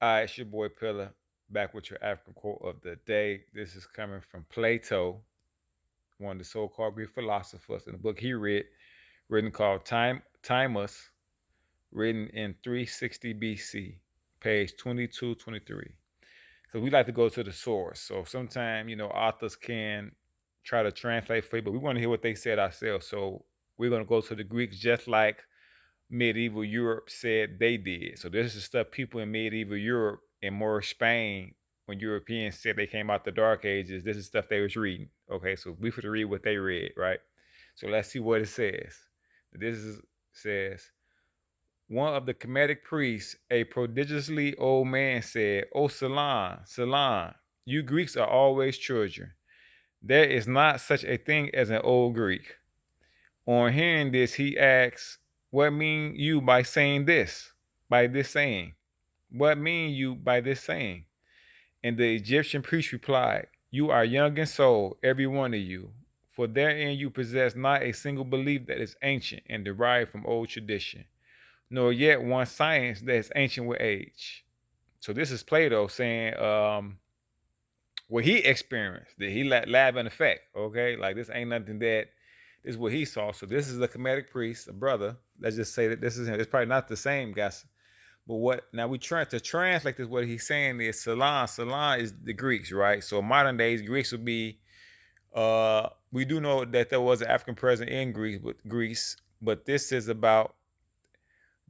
All right, it's your boy Pillar, back with your African quote of the day. This is coming from Plato, one of the so-called Greek philosophers, in a book he read, written called Timeus, written in 360 BC, page 22, 23. So we like to go to the source. So sometimes, authors can try to translate for you, but we want to hear what they said ourselves. So we're going to go to the Greeks just like medieval Europe said they did. So this is stuff people in medieval Europe and more Spain, when Europeans said they came out the Dark Ages, this is stuff they was reading. Okay, so we could read what they read, right? So let's see what it says. Says, one of the Kemetic priests, a prodigiously old man, said, "O Salon, Salon, you Greeks are always children. There is not such a thing as an old Greek." On hearing this, he asks, "What mean you by saying this? By this saying? What mean you by this saying?" And the Egyptian priest replied, "You are young in soul, every one of you, for therein you possess not a single belief that is ancient and derived from old tradition, nor yet one science that is ancient with age." So this is Plato saying what he experienced, that he let lab in effect. Okay, like this ain't nothing that this is what he saw. So this is a Kemetic priest, a brother. Let's just say that this is him. It's probably not the same guys. But what now we try to translate this, what he's saying is Salon. Salon is the Greeks, right? So modern days Greeks would be we do know that there was an African presence in Greece, but this is about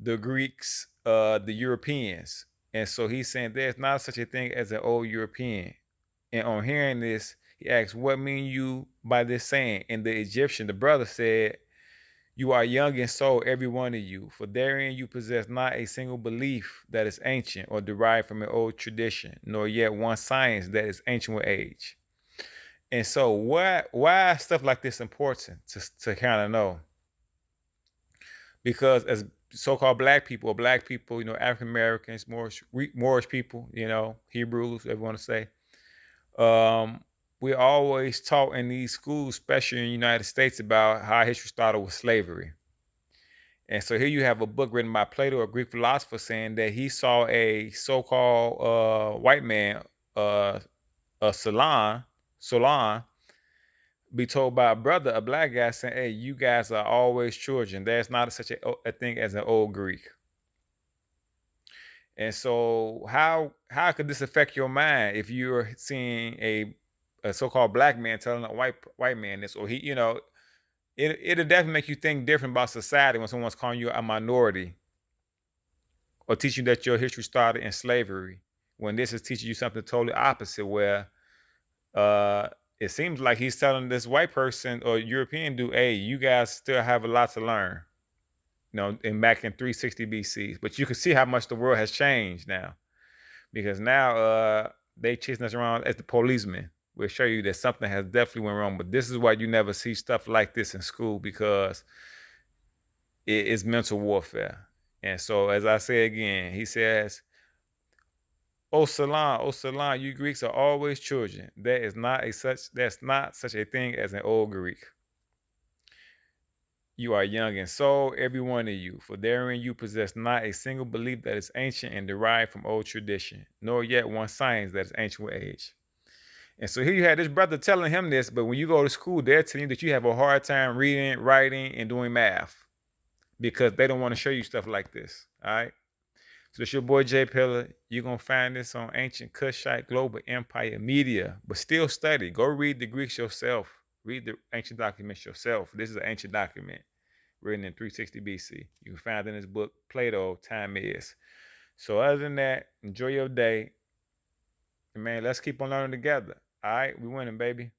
the Greeks, the Europeans. And so he's saying there's not such a thing as an old European. And on hearing this, he asks, "What mean you by this saying?" And the Egyptian, the brother, said, "You are young in soul, every one of you, for therein you possess not a single belief that is ancient or derived from an old tradition, nor yet one science that is ancient with age." And so why is stuff like this important to kind of know? Because as so-called black people, African Americans, Moorish people, Hebrews, whatever you want to say, um, we're always taught in these schools, especially in the United States, about how history started with slavery. And so here you have a book written by Plato, a Greek philosopher, saying that he saw a so-called white man, uh, a Solon, be told by a brother, a black guy, saying, "Hey, you guys are always children. There's not such a thing as an old Greek." And so how could this affect your mind if you're seeing a so-called black man telling a white man this, or it'll definitely make you think different about society when someone's calling you a minority or teaching you that your history started in slavery, when this is teaching you something totally opposite, where uh it seems like he's telling this white person or European dude, "Hey, you guys still have a lot to learn," in back in 360 BC. But you can see how much the world has changed now, because now they chasing us around as the policemen. We'll show you that something has definitely went wrong. But this is why you never see stuff like this in school, because it is mental warfare. And so, as I say again, he says, O Salon, you Greeks are always children. There's not such a thing as an old Greek. You are young in soul, every one of you, for therein you possess not a single belief that is ancient and derived from old tradition, nor yet one science that is ancient with age. And so here you had this brother telling him this, but when you go to school, they're telling you that you have a hard time reading, writing, and doing math, because they don't want to show you stuff like this. All right. So it's your boy Jay Pillar. You're gonna find this on Ancient Kushite Global Empire Media, but still study. Go read the Greeks yourself. Read the ancient documents yourself. This is an ancient document written in 360 BC. You can find it in this book, Plato, Time Is. So other than that, enjoy your day. And man, let's keep on learning together. All right, we winning, baby.